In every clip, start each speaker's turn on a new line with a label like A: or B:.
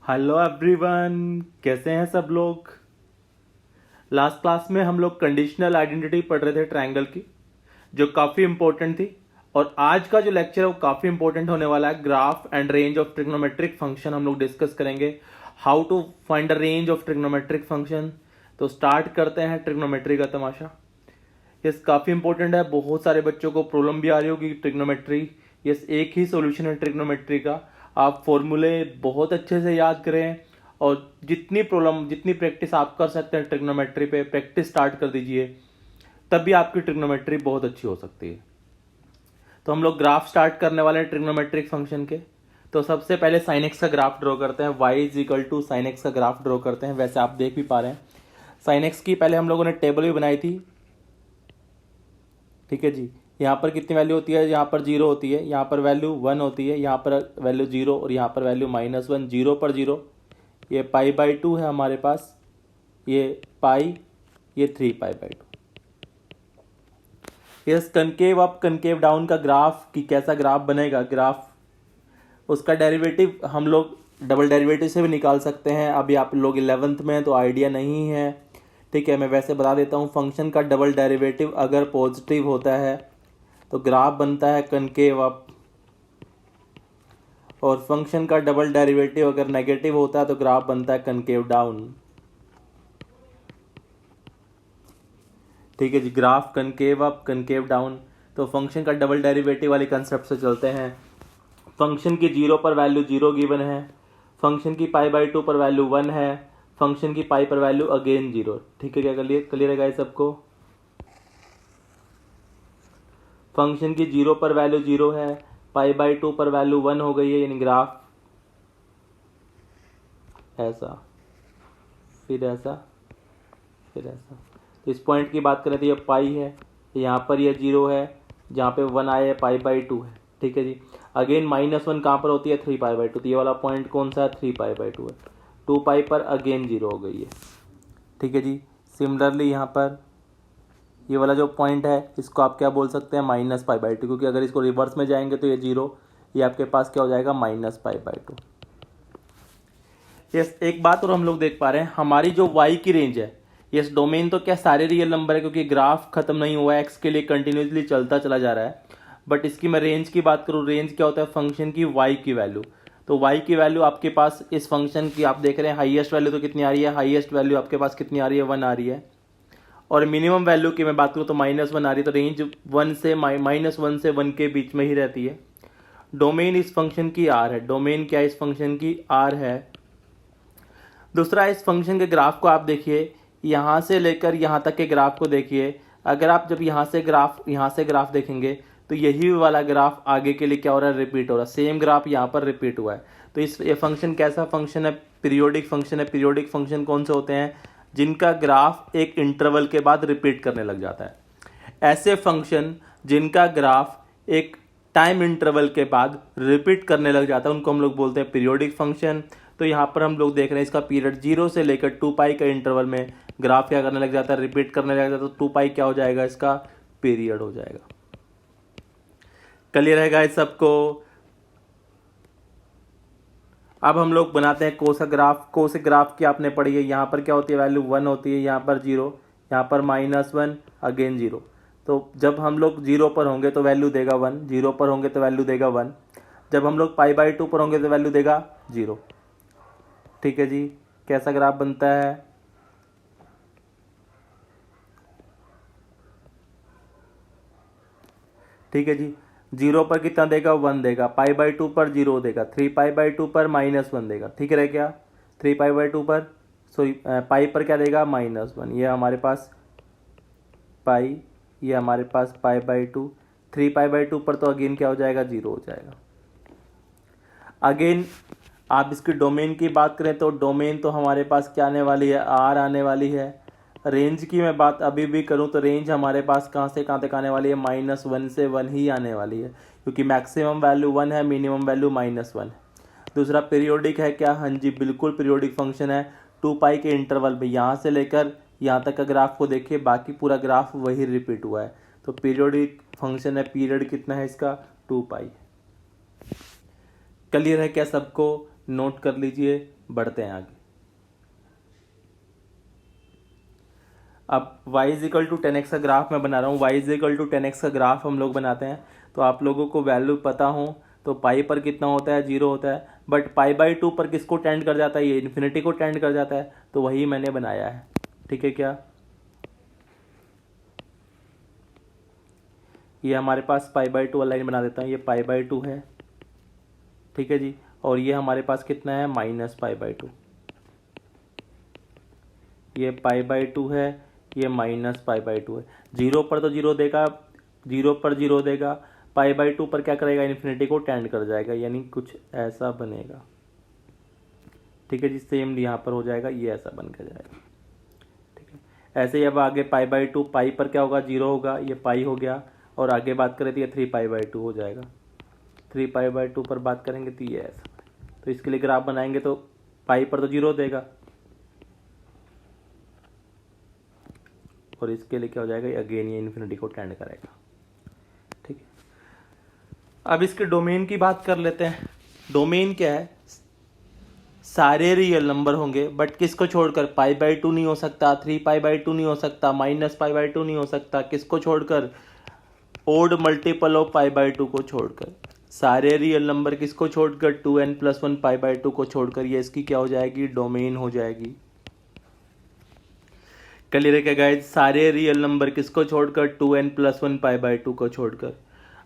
A: Hello everyone, कैसे हैं सब लोग। लास्ट क्लास में हम लोग कंडीशनल आइडेंटिटी पढ़ रहे थे ट्रायंगल की, जो काफ़ी इंपॉर्टेंट थी। और आज का जो लेक्चर है वो काफ़ी इंपॉर्टेंट होने वाला है। Graph and range of trigonometric function हम लोग डिस्कस करेंगे, how to find the range of trigonometric function. तो स्टार्ट करते हैं ट्रिग्नोमेट्री का तमाशा। यस, काफ़ी इंपॉर्टेंट है। बहुत सारे बच्चों को प्रॉब्लम भी आ रही होगी ट्रिग्नोमेट्री। यस, एक ही सॉल्यूशन है ट्रिग्नोमेट्री का, आप फॉर्मूले बहुत अच्छे से याद करें और जितनी प्रैक्टिस आप कर सकते हैं ट्रिग्नोमेट्री पे प्रैक्टिस स्टार्ट कर दीजिए, तभी आपकी ट्रिग्नोमेट्री बहुत अच्छी हो सकती है। तो हम लोग ग्राफ स्टार्ट करने वाले हैं ट्रिग्नोमेट्रिक फंक्शन के। तो सबसे पहले साइन एक्स का ग्राफ ड्रॉ करते हैं। y is equal to sine x का ग्राफ ड्रॉ करते हैं। वैसे आप देख भी पा रहे हैं साइन एक्स की पहले हम लोगों ने टेबल भी बनाई थी, ठीक है जी। यहाँ पर कितनी वैल्यू होती है, यहाँ पर 0 होती है, यहाँ पर वैल्यू 1 होती है, यहाँ पर वैल्यू 0 और यहाँ पर वैल्यू -1। 0 पर 0, ये π/2 है हमारे पास, ये पाई, ये 3π/2। Yes, concave up concave down का ग्राफ कि कैसा ग्राफ बनेगा, ग्राफ उसका डेरिवेटिव हम लोग डबल डेरिवेटिव से भी निकाल सकते हैं। अभी आप लोग 11th में हैं तो आइडिया नहीं है, ठीक है। मैं वैसे बता देता हूँ, फंक्शन का डबल डेरिवेटिव अगर पॉजिटिव होता है तो ग्राफ बनता है कनकेव अप, और फंक्शन का डबल डेरिवेटिव अगर नेगेटिव होता है तो ग्राफ बनता है कनकेव डाउन, ठीक है जी। Graph concave up concave down. तो फंक्शन का डबल डेरिवेटिव वाले कंसेप्ट से चलते हैं। फंक्शन की 0 पर वैल्यू 0 गिवन है, फंक्शन की π/2 पर वैल्यू 1 है, फंक्शन की पाई पर वैल्यू अगेन 0, ठीक है। क्या क्लियर है गाइस सबको। फंक्शन की 0 पर वैल्यू 0 है, π/2 पर वैल्यू 1 हो गई है, यानी ग्राफ ऐसा, फिर ऐसा, फिर ऐसा। तो इस पॉइंट की बात करें तो ये पाई है, यहाँ पर ये 0 है, जहाँ पे 1 आया है π/2 है, ठीक है जी। अगेन -1 कहाँ पर होती है, 3π/2। तो ये वाला पॉइंट कौन सा है, 3π/2 है। 2π पर अगेन 0 हो गई है, ठीक है जी। सिमिलरली यहाँ पर ये वाला जो पॉइंट है इसको आप क्या बोल सकते हैं, -π/2, क्योंकि अगर इसको रिवर्स में जाएंगे तो ये 0, ये आपके पास क्या हो जाएगा, -π/2। यस, एक बात और हम लोग देख पा रहे हैं, हमारी जो y की रेंज है, यस डोमेन तो क्या सारे रियल नंबर है, क्योंकि ग्राफ खत्म नहीं हुआ है, x के लिए कंटिन्यूसली चलता चला जा रहा है। बट इसकी मैं रेंज की बात करूँ, रेंज क्या होता है, फंक्शन की y की वैल्यू। तो y की वैल्यू आपके पास इस फंक्शन की आप देख रहे हैं, हाईएस्ट वैल्यू तो कितनी आ रही है, हाईएस्ट वैल्यू आपके पास कितनी आ रही है, 1 आ रही है। और मिनिमम वैल्यू की मैं बात करूँ तो -1 आ रही है। तो रेंज 1 से -1 से 1 के बीच में ही रहती है। डोमेन इस फंक्शन की r है, डोमेन क्या इस फंक्शन की r है। दूसरा, इस फंक्शन के ग्राफ को आप देखिए, यहाँ से लेकर यहाँ तक के ग्राफ को देखिए। अगर आप जब यहाँ से ग्राफ देखेंगे तो यही वाला ग्राफ आगे के लिए क्या हो रहा है, रिपीट हो रहा है। सेम ग्राफ यहाँ पर रिपीट हुआ है। तो ये फंक्शन कैसा फंक्शन है, पीरियोडिक फंक्शन है। पीरियोडिक फंक्शन कौन से होते हैं, जिनका ग्राफ एक इंटरवल के बाद रिपीट करने लग जाता है। ऐसे फंक्शन जिनका ग्राफ एक टाइम इंटरवल के बाद रिपीट करने लग जाता है उनको हम लोग बोलते हैं पीरियोडिक फंक्शन। तो यहाँ पर हम लोग देख रहे हैं इसका पीरियड 0 से लेकर 2π का इंटरवल में ग्राफ क्या करने लग जाता है, रिपीट करने लग जाता है। तो 2π क्या हो जाएगा, इसका पीरियड हो जाएगा। क्लियर रहेगा इस सबको। अब हम लोग बनाते हैं कोस ग्राफ। कोस ग्राफ की आपने पढ़ी है, यहाँ पर क्या होती है, वैल्यू 1 होती है, यहाँ पर 0, यहाँ पर -1 अगेन 0। तो जब हम लोग 0 पर होंगे तो वैल्यू देगा 1, 0 पर होंगे तो वैल्यू देगा 1, जब हम लोग π/2 पर होंगे तो वैल्यू देगा 0, ठीक है जी। कैसा ग्राफ बनता है, ठीक है जी। 0 पर कितना देगा, 1 देगा, π/2 पर 0 देगा, 3π/2 पर -1 देगा, ठीक है क्या। 3π/2 पर पाई पर क्या देगा, -1। ये हमारे पास पाई, ये हमारे पास π/2। 3π/2 पर तो अगेन क्या हो जाएगा, 0 हो जाएगा। अगेन आप इसकी डोमेन की बात करें तो डोमेन तो हमारे पास क्या आने वाली है, r आने वाली है। रेंज की मैं बात अभी भी करूं तो रेंज हमारे पास कहाँ से कहाँ तक आने वाली है, -1 से 1 ही आने वाली है, क्योंकि मैक्सिमम वैल्यू 1 है, मिनिमम वैल्यू -1 है। दूसरा, पीरियोडिक है क्या, हाँ जी बिल्कुल पीरियोडिक फंक्शन है। 2π के इंटरवल में यहाँ से लेकर यहाँ तक का ग्राफ को देखिए, बाकी पूरा ग्राफ वही रिपीट हुआ है। तो पीरियोडिक फंक्शन है, पीरियड कितना है इसका, 2π। क्लियर है क्या सबको। नोट कर लीजिए, बढ़ते हैं आगे। अब y is equal to 10x का ग्राफ मैं बना रहा हूँ। y is equal to 10x का ग्राफ हम लोग बनाते हैं तो आप लोगों को वैल्यू पता हो तो पाई पर कितना होता है, 0 होता है। बट पाई बाई 2 पर किसको टेंड कर जाता है, ये इन्फिनिटी को टेंड कर जाता है, तो वही मैंने बनाया है। ठीक है क्या, ये हमारे पास पाई बाई 2 लाइन बना देता हूँ, ये पाई बाई 2 है। ठीक है जी, और ये हमारे पास कितना है, माइनस पाई बाई 2। ये पाई बाई 2 है, ये माइनस पाई बाई 2 है। 0 पर तो 0 देगा, 0 पर 0 देगा, पाई बाई 2 पर क्या करेगा, इन्फिनिटी को टेंड कर जाएगा, यानी कुछ ऐसा बनेगा। ठीक है जी, सेम यहाँ पर हो जाएगा, ये ऐसा बन कर जाएगा। ठीक है, ऐसे ही अब आगे पाई बाई 2, पाई पर क्या होगा, 0 होगा, ये पाई हो गया। और आगे बात करें तो ये 3 पाई बाई 2 हो जाएगा। 3 पाई बाई 2 पर बात करेंगे तो ये ऐसा। तो इसके लिए ग्राफ बनाएंगे तो पाई पर तो 0 देगा, और इसके लिए क्या हो जाएगा, अगेन ये इन्फिनिटी को टेंड करेगा। ठीक है, अब इसके डोमेन की बात कर लेते हैं। डोमेन क्या है, सारे रियल नंबर होंगे, बट किसको छोड़कर, पाई बाई 2 नहीं हो सकता, 3 पाई बाई 2 नहीं हो सकता, माइनस पाई बाई 2 नहीं हो सकता। किसको छोड़कर, odd multiple of pi by 2 को छोड़कर। सारे रियल नंबर किसको छोड़कर, 2n+1 पाई बाई 2 को छोड़कर। ये इसकी क्या हो जाएगी, डोमेन हो जाएगी। क्लियर है क्या गाइस, सारे रियल नंबर किसको छोड़कर, 2n+1 पाई बाई 2 को छोड़कर।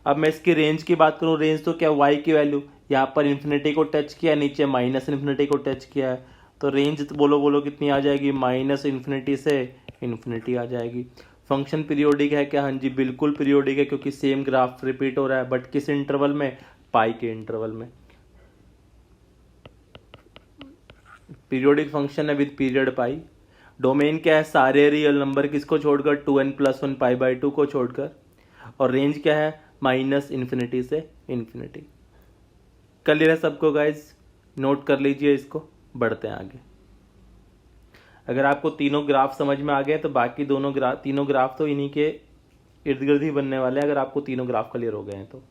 A: अब मैं इसकी रेंज की बात करूं, रेंज तो क्या, y की वैल्यू यहाँ पर इन्फिनिटी को टच किया, नीचे माइनस इन्फिनिटी को टच किया है, तो रेंज तो बोलो बोलो कितनी आ जाएगी, माइनस इन्फिनिटी से इन्फिनिटी आ जाएगी। फंक्शन पीरियोडिक है क्या, हाँ जी बिल्कुल पीरियोडिक है, क्योंकि सेम ग्राफ रिपीट हो रहा है, बट किस इंटरवल में, पाई के इंटरवल में। पीरियोडिक फंक्शन है विद पीरियड पाई। डोमेन क्या है, सारे रियल नंबर किसको छोड़कर, 2n+1 पाई बाई 2 को छोड़कर। और रेंज क्या है, माइनस इन्फिनिटी से इन्फिनिटी। क्लियर है सबको गाइज, नोट कर लीजिए इसको, बढ़ते हैं आगे। अगर आपको तीनों ग्राफ समझ में आ गए तो बाकी तीनों ग्राफ तो इन्हीं के इर्द गिर्द ही बनने वाले हैं, अगर आपको तीनों ग्राफ क्लियर हो गए हैं तो।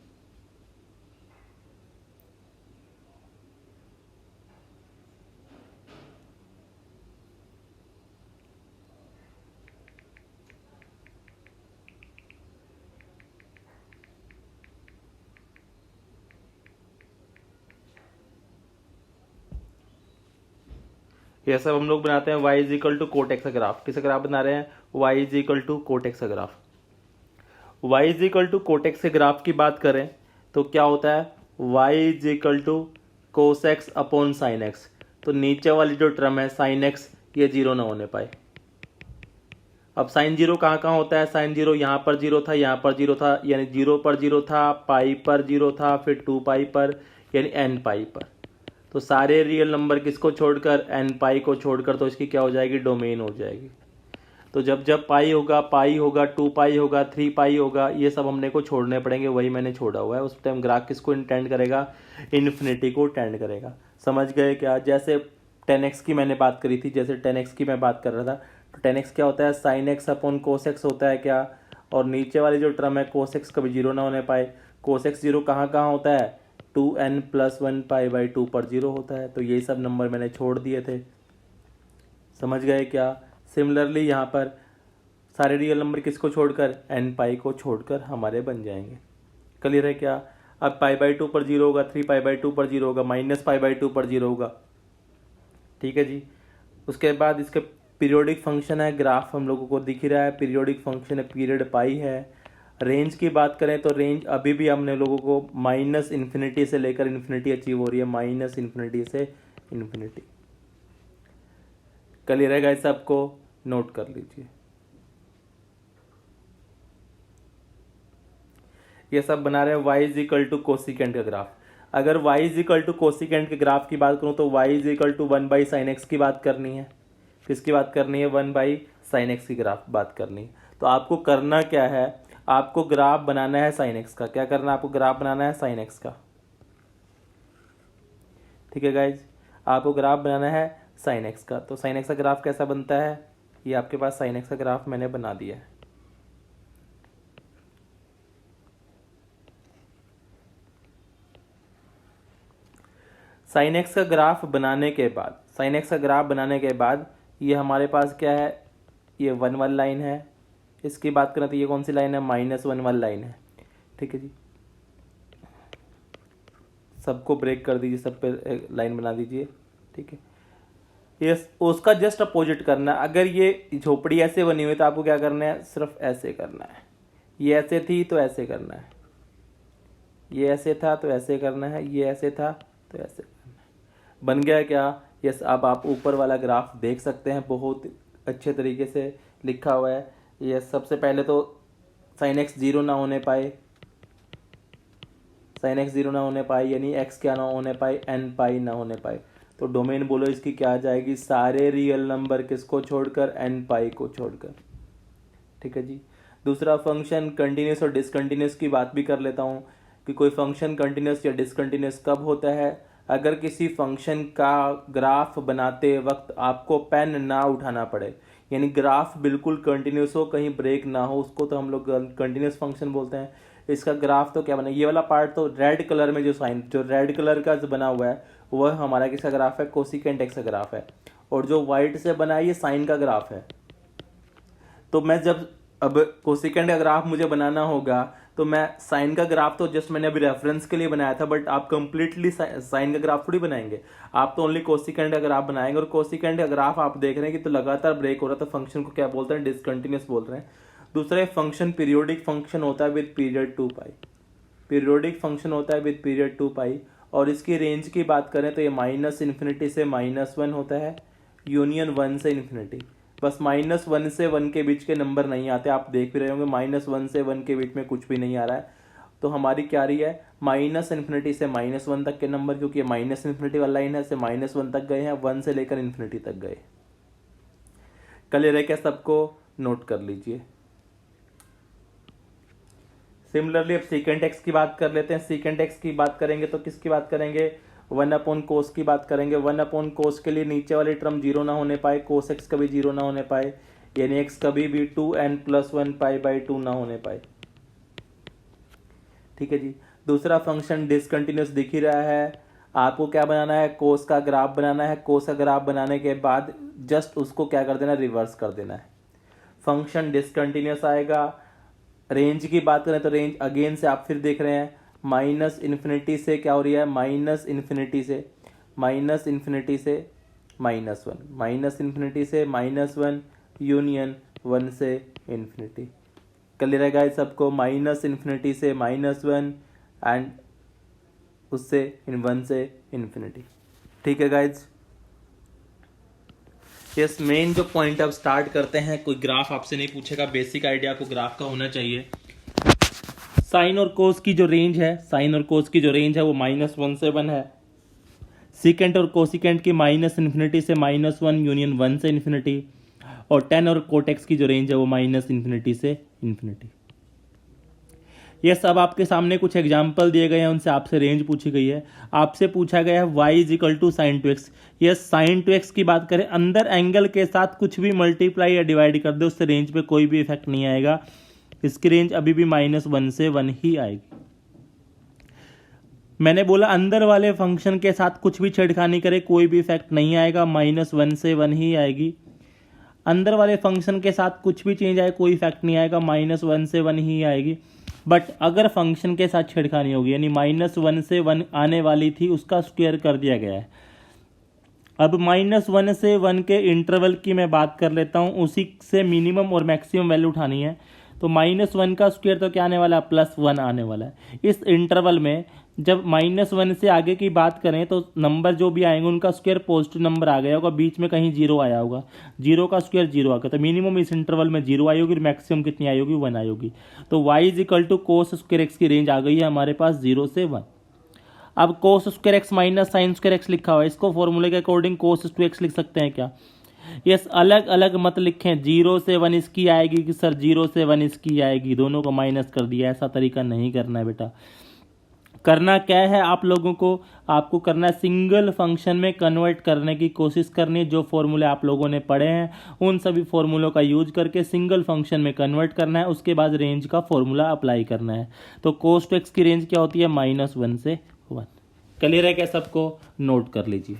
A: ये सब हम लोग बनाते हैं y is equal to cot x का ग्राफ। किसका ग्राफ बना रहे हैं, y is equal to cot x का graph. y is equal to cot x के ग्राफ की बात करें तो क्या होता है, y is equal to cos x upon sine x. तो नीचे वाली जो टर्म है साइन एक्स, ये 0 ना होने पाए। अब साइन 0 कहाँ कहाँ होता है, साइन 0 यहाँ पर 0 था, यहाँ पर 0 था, यानी 0 पर 0 था, पाई पर 0 था, फिर 2 पाई पर, यानी n पाई पर। तो सारे रियल नंबर किसको छोड़कर, n पाई को छोड़कर, तो इसकी क्या हो जाएगी, डोमेन हो जाएगी। तो जब जब पाई होगा, 2 पाई होगा, 3 पाई होगा, ये सब हमने को छोड़ने पड़ेंगे, वही मैंने छोड़ा हुआ है। उस टाइम ग्राफ किसको टेंड करेगा, इन्फिनिटी को टेंड करेगा। समझ गए क्या, जैसे 10x की मैंने बात करी थी, जैसे 10x की मैं बात कर रहा था, तो 10x क्या होता है, sine x upon cos x होता है क्या, और नीचे वाली जो टर्म है कोस एक्स कभी 0 ना होने पाए। कोस एक्स 0 कहाँ कहाँ होता है, 2n+1 पाई बाई 2 पर 0 होता है। तो ये सब नंबर मैंने छोड़ दिए थे, समझ गए क्या। सिमिलरली यहाँ पर सारे रियल नंबर किसको छोड़कर, n पाई को छोड़कर हमारे बन जाएंगे। क्लियर है क्या। अब पाई बाई 2 पर 0 होगा, 3 पाई बाई 2 पर 0 होगा, माइनस पाई बाई 2 पर 0 होगा। ठीक है जी, उसके बाद इसके पीरियोडिक फंक्शन है, ग्राफ हम लोगों को दिख ही रहा है, पीरियोडिक फंक्शन है, पीरियड पाई है। रेंज की बात करें तो रेंज अभी भी हमने लोगों को माइनस इन्फिनिटी से लेकर इन्फिनिटी अचीव हो रही है, माइनस इन्फिनिटी से इन्फिनिटी। क्लियर है गाइस, सबको नोट कर लीजिए। ये सब बना रहे हैं y is equal to cosecant का ग्राफ। अगर y is equal to cosecant के ग्राफ की बात करूं तो y is equal to 1/sin x की बात करनी है। किसकी बात करनी है, 1/sin x की ग्राफ बात करनी है। तो आपको करना क्या है, आपको ग्राफ बनाना है sin x का। क्या करना है, आपको ग्राफ बनाना है sin x का। ठीक है गाइज, आपको ग्राफ बनाना है sin x का। तो sin x का ग्राफ कैसा बनता है, ये आपके पास sin x का ग्राफ मैंने बना दिया है। साइन एक्स का ग्राफ बनाने के बाद, साइन एक्स का ग्राफ बनाने के बाद ये हमारे पास क्या है, ये 1 1 लाइन है। इसकी बात करें तो ये कौन सी लाइन है, -1 1 लाइन है। ठीक है जी, सबको ब्रेक कर दीजिए, सब पे लाइन बना दीजिए। ठीक है, ये उसका जस्ट अपोजिट करना है। अगर ये झोपड़ी ऐसे बनी हुई तो आपको क्या करना है, सिर्फ ऐसे करना है। ये ऐसे थी तो ऐसे करना है, ये ऐसे था तो ऐसे करना है, ये ऐसे था तो ऐसे करना है। बन गया क्या, यस। अब आप ऊपर वाला ग्राफ देख सकते हैं, बहुत अच्छे तरीके से लिखा हुआ है। ये सबसे पहले तो साइन एक्स 0 ना होने पाए, साइन एक्स 0 ना होने पाए यानी एक्स क्या ना होने पाए, एन पाई ना होने पाए। तो डोमेन बोलो इसकी क्या आ जाएगी, सारे रियल नंबर किसको छोड़कर, एन पाई को छोड़कर। ठीक है जी। दूसरा फंक्शन कंटिन्यूस और डिसकंटिन्यूस की बात भी कर लेता हूँ कि कोई फंक्शन कंटिन्यूस या डिसकंटिन्यूस कब होता है, अगर किसी फंक्शन का ग्राफ बनाते वक्त आपको पेन ना उठाना पड़े, यानी ग्राफ बिल्कुल कंटिन्यूस हो, कहीं ब्रेक ना हो, उसको तो हम लोग कंटिन्यूस फंक्शन बोलते हैं। इसका ग्राफ तो क्या बना, ये वाला पार्ट तो रेड कलर में जो रेड कलर का जो बना हुआ है वह हमारा किसका ग्राफ है, कोसिकेंट एक्स का ग्राफ है। और जो व्हाइट से बना है ये साइन का ग्राफ है। तो मैं जब अब कोसिकेंट का ग्राफ मुझे बनाना होगा तो मैं साइन का ग्राफ तो जस्ट मैंने अभी रेफरेंस के लिए बनाया था, बट आप कंप्लीटली साइन का ग्राफ थोड़ी बनाएंगे, आप तो ओनली कोसिकेंट का ग्राफ बनाएंगे। और कोसिकेंट का ग्राफ आप देख रहे हैं कि तो लगातार ब्रेक हो रहा है, तो फंक्शन को क्या बोलते हैं, डिसकंटिन्यूस बोल रहे हैं। दूसरा फंक्शन पीरियोडिक फंक्शन होता है with period 2 pi, periodic function होता है विद पीरियड 2 पाई। और इसकी रेंज की बात करें तो ये -∞ से -1 होता है, यूनियन 1 से इन्फिनिटी। बस -1 से 1 के बीच के नंबर नहीं आते, आप देख भी रहे होंगे -1 से 1 के बीच में कुछ भी नहीं आ रहा है। तो हमारी क्या रही है, -∞ से -1 तक के नंबर, क्योंकि -∞ वाला लाइन है, से -1 तक गए हैं, 1 से लेकर इन्फिनिटी तक गए। क्लियर है क्या सबको, नोट कर लीजिए। सिमिलरली अब सीकेंट एक्स की बात कर लेते हैं। सीकेंट एक्स की बात करेंगे तो किसकी बात करेंगे, 1/cos की बात करेंगे। 1/cos के लिए नीचे वाली टर्म 0 ना होने पाए, cos x कभी 0 ना होने पाए, यानी x कभी भी 2n+1 π/2 ना होने पाए। ठीक है जी। दूसरा फंक्शन डिसकंटिन्यूस दिख ही रहा है, आपको क्या बनाना है, cos का ग्राफ बनाना है। cos का ग्राफ बनाने के बाद जस्ट उसको क्या कर देना, रिवर्स कर देना है, फंक्शन डिसकंटिन्यूस आएगा। रेंज की बात करें तो रेंज अगेन से आप फिर देख रहे हैं, -∞ से क्या हो रही है, -∞ से -∞ से -1, -∞ से -1 यूनियन 1 से इन्फिनिटी। क्लियर है गाइस सबको, -∞ से -1 एंड उससे 1 से इन्फिनिटी। ठीक है गाइस, यस। मेन जो पॉइंट अब स्टार्ट करते हैं, कोई ग्राफ आपसे नहीं पूछेगा, बेसिक आइडिया आपको ग्राफ का होना चाहिए। साइन और कोस की जो रेंज है, साइन और कोस की जो रेंज है वो -1 से 1 है। सीकेंट और कोसिकेंट की -∞ से -1 यूनियन 1 से इन्फिनिटी। और tan और कोटेक्स की जो रेंज है वो -∞ से इन्फिनिटी। ये सब आपके सामने कुछ एग्जाम्पल दिए गए हैं, उनसे आपसे रेंज पूछी गई है। आपसे पूछा गया है y = sin 2x। ये sin 2x की बात करें, अंदर एंगल के साथ कुछ भी मल्टीप्लाई या डिवाइड कर दे, उससे रेंज पे कोई भी इफेक्ट नहीं आएगा। इसकी रेंज अभी भी -1 से 1 ही आएगी। मैंने बोला अंदर वाले फंक्शन के साथ कुछ भी छेड़खानी करे कोई भी इफेक्ट नहीं आएगा, -1 से 1 ही आएगी। अंदर वाले फंक्शन के साथ कुछ भी चेंज आए कोई इफेक्ट नहीं आएगा, -1 से 1 ही आएगी। बट अगर फंक्शन के साथ छेड़खानी होगी, यानी -1 से 1 आने वाली थी उसका स्क्वायर कर दिया गया है। अब -1 से 1 के इंटरवल की मैं बात कर लेता हूँ, उसी से मिनिमम और मैक्सिमम वैल्यू उठानी है। तो -1 का स्क्वायर तो क्या आने वाला है, +1 आने वाला है। इस इंटरवल में जब -1 से आगे की बात करें तो नंबर जो भी आएंगे उनका स्क्वायर पॉजिटिव नंबर आ गया होगा, बीच में कहीं 0 आया होगा, 0 का स्क्वायर 0 आ गया, तो मिनिमम इस इंटरवल में 0 आई होगी, मैक्सिमम कितनी आई होगी, 1 आई होगी। तो y = cos² x की रेंज आ गई है हमारे पास 0 से 1। अब cos² x - sin² x लिखा हुआ है, इसको फॉर्मूले के अकॉर्डिंग cos2x लिख सकते हैं क्या, यस। अलग अलग मत लिखें, 0 से 1 इसकी आएगी कि सर 0 से 1 इसकी आएगी, दोनों को माइनस कर दिया, ऐसा तरीका नहीं करना है बेटा। करना क्या है आप लोगों को, आपको करना है सिंगल फंक्शन में कन्वर्ट करने की कोशिश करनी है। जो फॉर्मूले आप लोगों ने पढ़े हैं उन सभी फॉर्मूलों का यूज करके सिंगल फंक्शन में कन्वर्ट करना है, उसके बाद रेंज का फॉर्मूला अप्लाई करना है। तो cos2x की रेंज क्या होती है, -1 से 1। क्लियर है क्या सबको? नोट कर लीजिए।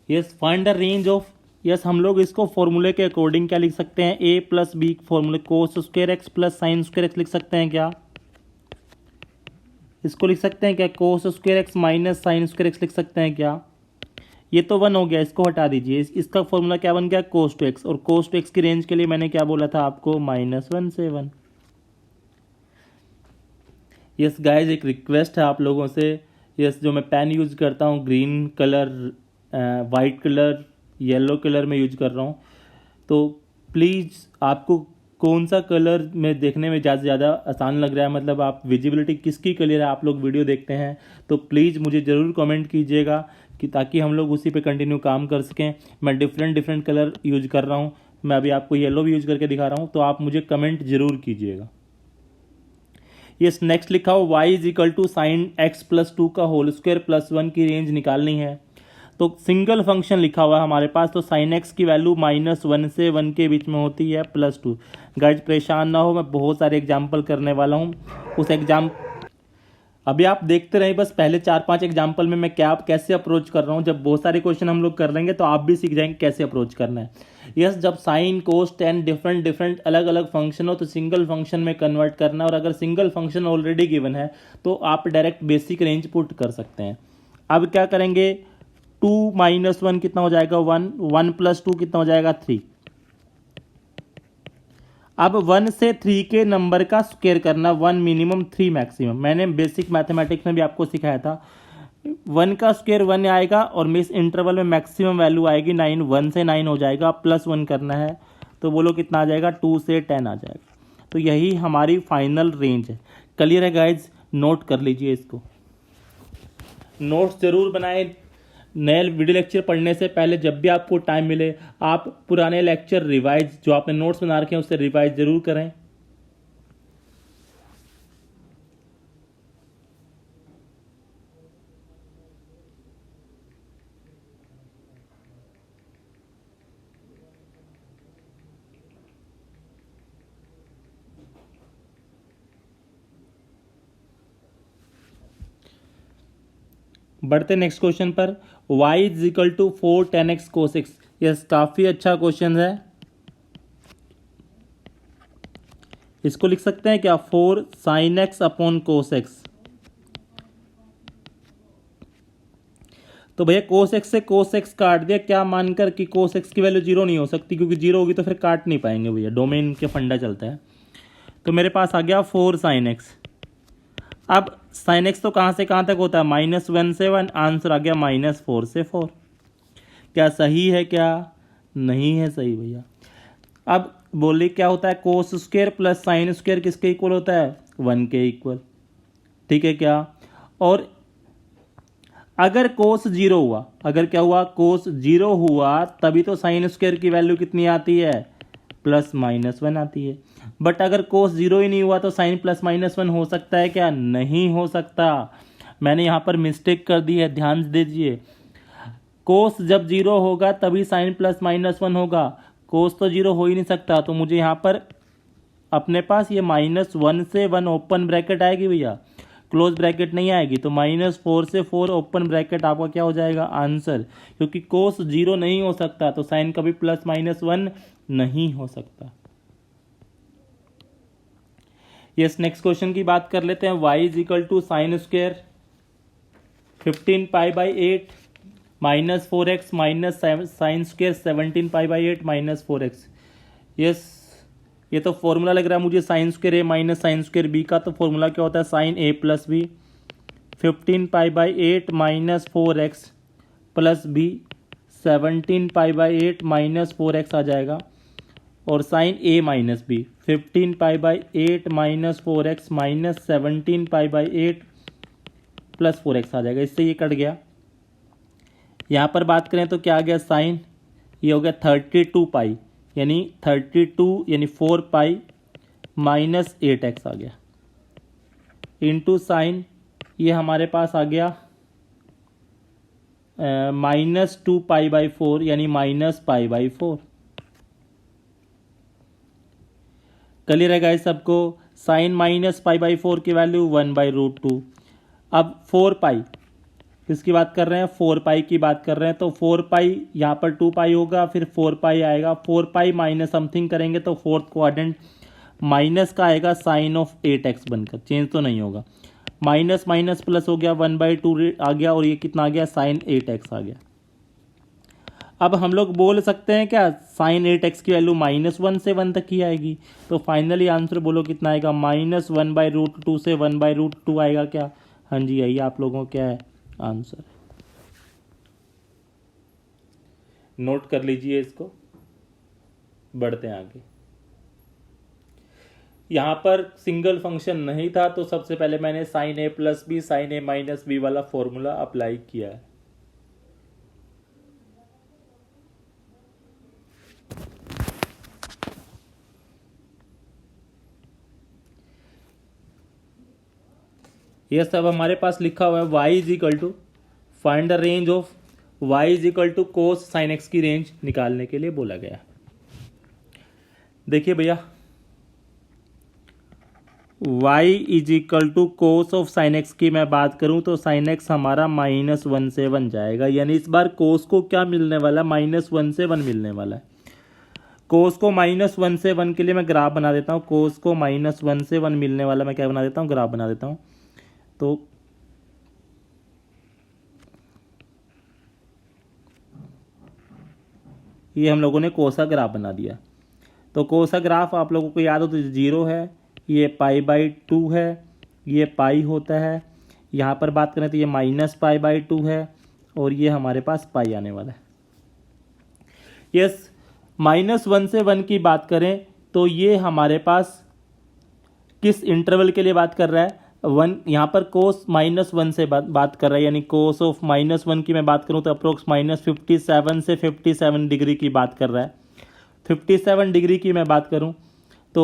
A: Yes, find the range of, yes हम लोग इसको फॉर्मूले के अकॉर्डिंग क्या लिख सकते हैं, ए प्लस बी फॉर्मूले cos square x plus sine square x लिख सकते हैं क्या? इसको लिख सकते हैं क्या, cos square x minus sine square x लिख सकते हैं क्या? ये तो 1 हो गया, इसको हटा दीजिए। इसका फॉर्मूला क्या बन गया, कोस टू एक्स, और कोस टू एक्स की रेंज के लिए मैंने क्या बोला था आपको, -1 से 1। यस गाइज, एक रिक्वेस्ट है आप लोगों से, यस जो मैं पेन यूज करता हूँ green colour, white colour, yellow colour में यूज कर रहा हूँ, तो प्लीज़ आपको कौन सा कलर में देखने में ज़्यादा आसान लग रहा है, मतलब आप विजिबिलिटी किसकी क्लियर है, आप लोग वीडियो देखते हैं तो प्लीज़ मुझे ज़रूर कमेंट कीजिएगा कि ताकि हम लोग उसी पे कंटिन्यू काम कर सकें। मैं डिफरेंट कलर यूज कर रहा हूँ, मैं अभी आपको येलो भी यूज करके दिखा रहा हूँ, तो आप मुझे कमेंट जरूर कीजिएगा। यस, नेक्स्ट लिखा हो y is equal to sine x plus 2 का होल स्क्वायर प्लस 1 की रेंज निकालनी है। तो सिंगल फंक्शन लिखा हुआ है हमारे पास, तो साइन एक्स की वैल्यू -1 से 1 के बीच में होती है +2। गाइज परेशान ना हो, मैं बहुत सारे एग्जाम्पल करने वाला हूँ। उस एग्जाम अभी आप देखते रहे, बस पहले 4-5 एग्जाम्पल में मैं क्या कैसे अप्रोच कर रहा हूँ। जब बहुत सारे क्वेश्चन हम लोग कर लेंगे तो आप भी सीख जाएंगे कैसे अप्रोच करना है। यस, जब साइन कोस टेन डिफरेंट अलग अलग फंक्शन हो तो सिंगल फंक्शन में कन्वर्ट करना, और अगर सिंगल फंक्शन ऑलरेडी गिवन है तो आप डायरेक्ट बेसिक रेंज पुट कर सकते हैं। अब क्या करेंगे, 2 - 1 कितना हो जाएगा, 1, 1 + 2 कितना हो जाएगा, 3। अब 1 से 3 के नंबर का स्क्वायर करना, 1 मिनिमम 3 मैक्सिमम, मैंने बेसिक मैथमेटिक्स में भी आपको सिखाया था। 1 का स्क्वायर 1 आएगा और मिस इंटरवल में मैक्सिमम वैल्यू आएगी 9, 1 से 9 हो जाएगा, +1 करना है तो बोलो कितना आ जाएगा, 2 से 10 आ जाएगा। तो यही हमारी फाइनल रेंज है। क्लियर है गाइज? नोट कर लीजिए इसको, नोट्स जरूर बनाएं। नए वीडियो लेक्चर पढ़ने से पहले जब भी आपको टाइम मिले आप पुराने लेक्चर रिवाइज, जो आपने नोट्स बना रखे हैं उससे रिवाइज जरूर करें। बढ़ते नेक्स्ट क्वेश्चन पर, y is equal to 4 tan x cos x। Yes, काफी अच्छा क्वेश्चन है। इसको लिख सकते हैं क्या, 4 sin x upon cos x। तो भैया cos x से cos x काट दिया, क्या मानकर कि cos x की वैल्यू 0 नहीं हो सकती, क्योंकि 0 होगी तो फिर काट नहीं पाएंगे भैया, डोमेन के फंडा चलता है। तो मेरे पास आ गया 4 sin x। अब साइन एक्स तो कहाँ से कहाँ तक होता है, -1 से 1, आंसर आ गया -4 से 4। क्या सही है, क्या नहीं है सही भैया? अब बोलिए क्या होता है, cos square plus sine square किसके इक्वल होता है, 1 के इक्वल, ठीक है क्या? और अगर कोस 0 हुआ, अगर क्या हुआ, कोस 0 हुआ, तभी तो साइन स्क्वायर की वैल्यू कितनी आती है, +-1 आती है। बट अगर कोस 0 ही नहीं हुआ तो साइन +-1 हो सकता है क्या, नहीं हो सकता। मैंने यहाँ पर मिस्टेक कर दी है, ध्यान दीजिए। कोस जब 0 होगा तभी साइन +-1 होगा, कोस तो 0 हो ही नहीं सकता। तो मुझे यहाँ पर अपने पास ये -1 से 1 ओपन ब्रैकेट आएगी भैया, क्लोज ब्रैकेट नहीं आएगी। तो -4 से 4 ओपन ब्रैकेट आपका क्या हो जाएगा, आंसर। क्योंकि कोस 0 नहीं हो सकता तो साइन कभी +-1 नहीं हो सकता। यस, नेक्स्ट क्वेश्चन की बात कर लेते हैं। y is equal to sine square 15π/8 -4x minus sine square 17π/8 -4x। Yes, ये तो फॉर्मूला लग रहा है मुझे, sine square a minus sine square b का। तो फॉर्मूला क्या होता है, sine a plus b, 15π/8 -4x plus b 17π/8 -4x आ जाएगा। और sine a minus b, 15π/8 minus 4x minus 17π/8 plus 4x आ जाएगा। इससे ये कट गया। यहाँ पर बात करें तो क्या आ गया साइन, ये हो गया 32π, यानी 32 यानी 4π माइनस 8x आ गया, इंटू साइन ये हमारे पास आ गया माइनस 2π/4 यानी माइनस π/4। क्लियर है गाइस सबको। साइन माइनस π/4 की वैल्यू 1/√2। अब 4π किसकी बात कर रहे हैं, 4π की बात कर रहे हैं, तो 4π यहाँ पर 2π होगा, फिर 4π आएगा, 4π माइनस समथिंग करेंगे तो फोर्थ क्वाड्रेंट माइनस का आएगा साइन ऑफ 8x बनकर, चेंज तो नहीं होगा। माइनस माइनस प्लस हो गया, 1/2 आ गया, और ये कितना आ गया साइन 8x आ गया। अब हम लोग बोल सकते हैं क्या साइन 8x की वैल्यू -1 से 1 तक ही आएगी, तो फाइनली आंसर बोलो कितना आएगा, -1/√2 से 1/√2 आएगा क्या। हाँ जी, यही आप लोगों को क्या है आंसर। नोट कर लीजिए इसको, बढ़ते हैं आगे। यहाँ पर सिंगल फंक्शन नहीं था तो सबसे पहले मैंने sine a plus B sine a minus B वाला फॉर्मूला अप्लाई किया है। यह सब हमारे पास लिखा हुआ है। y is equal to find the range of y is equal to cos sine x की रेंज निकालने के लिए बोला गया। देखिए भैया, y is equal to cos of sine x की मैं बात करूं तो साइन एक्स हमारा -1 से 1 जाएगा, यानी इस बार कोस को क्या मिलने वाला है, -1 से 1 मिलने वाला है। कोस को -1 से 1 के लिए मैं ग्राफ बना देता हूं। कोस को -1 से 1 मिलने वाला मैं क्या बना देता हूं, ग्राफ बना देता हूं। तो ये हम लोगों ने कोसा ग्राफ बना दिया। तो कोसा ग्राफ आप लोगों को याद हो तो 0 है, ये π/2 है, ये पाई होता है। यहाँ पर बात करें तो ये -π/2 है, और ये हमारे पास पाई आने वाला है। यस, -1 से 1 की बात करें तो ये हमारे पास किस इंटरवल के लिए बात कर रहा है, 1। यहाँ पर कोस -1 से बात कर रहा है, यानी कोस ऑफ -1 की मैं बात करूँ तो अप्रोक्स -57 से 57 डिग्री की बात कर रहा है। 57 डिग्री की मैं बात करूँ तो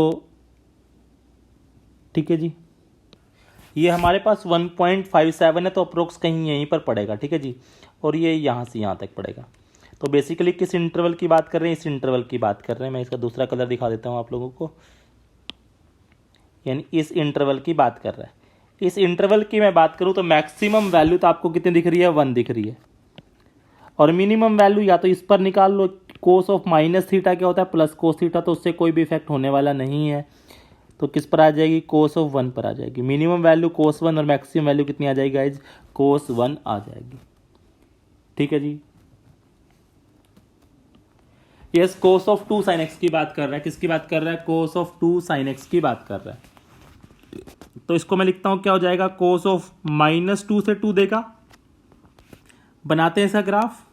A: ठीक है जी, ये हमारे पास 1.57 है, तो अप्रोक्स कहीं यहीं पर पड़ेगा, ठीक है जी। और ये यहाँ से यहाँ तक पड़ेगा। तो बेसिकली किस इंटरवल की बात कर रहे हैं, इस इंटरवल की बात कर रहे हैं। मैं इसका दूसरा कलर दिखा देता हूँ आप लोगों को, यानी इस इंटरवल की बात कर रहा है। इस इंटरवल की मैं बात करूँ तो मैक्सिमम वैल्यू तो आपको कितनी दिख रही है, 1 दिख रही है, और मिनिमम वैल्यू या तो इस पर निकाल लो। कोस ऑफ -θ क्या होता है, प्लस कोस थीटा, तो उससे कोई भी इफेक्ट होने वाला नहीं है। तो किस पर आ जाएगी, कोस ऑफ 1 पर आ जाएगी। मिनिमम वैल्यू कोस 1 और मैक्सिमम वैल्यू कितनी आ जाएगी गाइज, कोस 1 आ जाएगी, ठीक है जी। Yes, cos of 2 sine x की बात कर रहा है। किसकी बात कर रहा है, कोस ऑफ 2 साइन एक्स की बात कर रहा है। तो इसको मैं लिखता हूं, क्या हो जाएगा, कोस ऑफ -2 से 2 देगा। बनाते हैं इसका ग्राफ।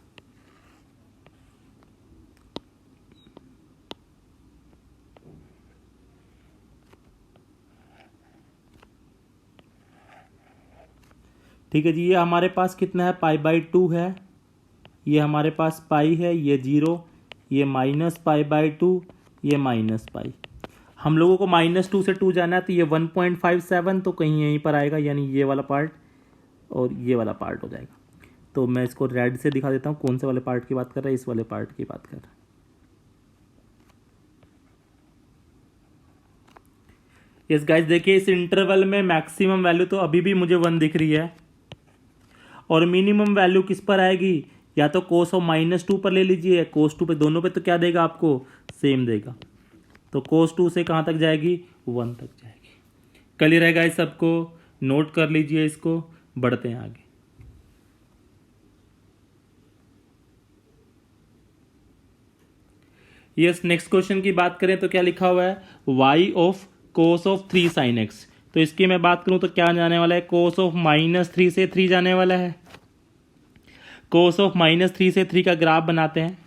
A: ठीक है जी, ये हमारे पास कितना है, π/2 है, ये हमारे पास पाई है, ये 0, ये -π/2, ये -π। हम लोगों को -2 से 2 जाना है, तो ये 1.57 तो कहीं यहीं पर आएगा, यानी ये वाला पार्ट और ये वाला पार्ट हो जाएगा। तो मैं इसको रेड से दिखा देता हूँ, कौन से वाले पार्ट की बात कर रहा है, इस वाले पार्ट की बात कर रहा है। यस गाइस, देखिए इस इंटरवल में मैक्सिमम वैल्यू तो अभी भी मुझे 1 दिख रही है, और मिनिमम वैल्यू किस पर आएगी, या तो कोस ऑफ -2 पर ले लीजिए या कोस 2 पे, दोनों पे तो क्या देगा आपको, सेम देगा। तो कोस 2 से कहाँ तक जाएगी, 1 तक जाएगी। क्लियर है गाइस सबको, नोट कर लीजिए इसको, बढ़ते हैं आगे। यस, नेक्स्ट क्वेश्चन की बात करें तो क्या लिखा हुआ है, y of cos of 3 sign x. तो इसकी मैं बात करूं तो क्या जाने वाला है, कोस ऑफ -3 से 3 जाने वाला है। कोस ऑफ -3 से 3 का ग्राफ बनाते हैं।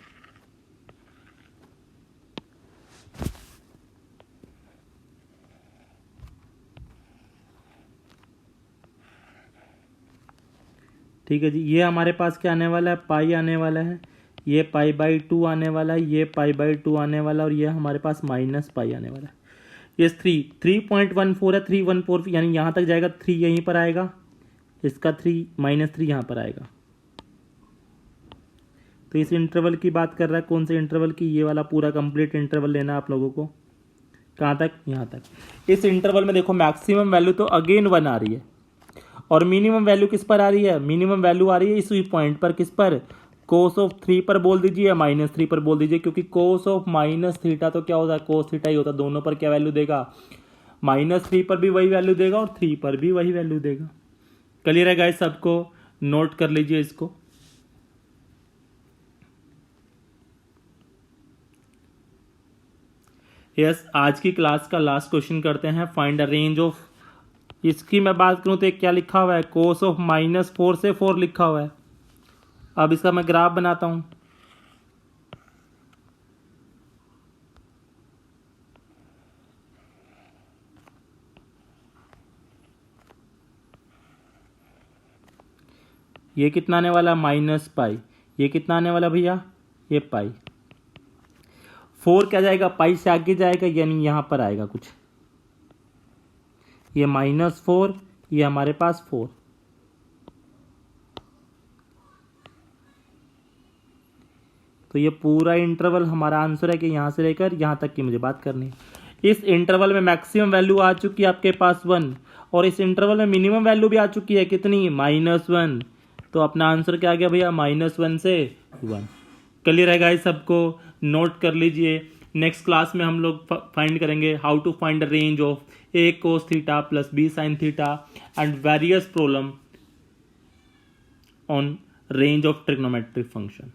A: ठीक है जी। ये हमारे पास क्या आने वाला है, पाई आने वाला है, ये पाई/2 आने वाला है, ये पाई/2 आने वाला है, और ये हमारे पास माइनस पाई आने वाला है। ये 3.14 है, 314 यानी यहाँ तक जाएगा, 3 यहीं पर आएगा, इसका 3 यहाँ पर आएगा। तो इस इंटरवल की बात कर रहा है, कौन से इंटरवल की, ये वाला पूरा कंप्लीट इंटरवल लेना है आप लोगों को। कहाँ तक, यहाँ तक। इस इंटरवल में देखो मैक्सिमम वैल्यू तो अगेन 1 आ रही है, और मिनिमम वैल्यू किस पर आ रही है, मिनिमम वैल्यू आ रही है इस पॉइंट पर, किस पर, कोस ऑफ 3 पर बोल दीजिए या -3 पर बोल दीजिए, क्योंकि कोस ऑफ -θ तो क्या होता है, कोस थीटा ही होता है। दोनों पर क्या वैल्यू देगा, -3 पर भी वही वैल्यू देगा और 3 पर भी वही वैल्यू देगा। क्लियर है गाइस सबको, नोट कर लीजिए इसको। यस, आज की क्लास का लास्ट क्वेश्चन करते हैं, फाइंड द रेंज ऑफ। इसकी मैं बात करूं तो क्या लिखा हुआ है, कोस ऑफ -4 से 4 लिखा हुआ है। अब इसका मैं ग्राफ बनाता हूं। ये कितना आने वाला, -पाई। ये कितना आने वाला भैया, ये पाई। 4 क्या जाएगा, पाई से आगे जाएगा, यानी यहां पर आएगा कुछ, ये -4, ये हमारे पास 4। तो ये पूरा इंटरवल हमारा आंसर है कि यहाँ से लेकर यहाँ तक की मुझे बात करनी है। इस इंटरवल में मैक्सिमम वैल्यू आ चुकी है आपके पास 1, और इस इंटरवल में मिनिमम वैल्यू भी आ चुकी है, कितनी, -1। तो अपना आंसर क्या आ गया भैया, -1 से 1। क्लियर है गाइस सबको, नोट कर लीजिए। नेक्स्ट क्लास में हम लोग फाइंड करेंगे how to find the range of a cos theta plus b sin theta and various problem on range of trigonometric function.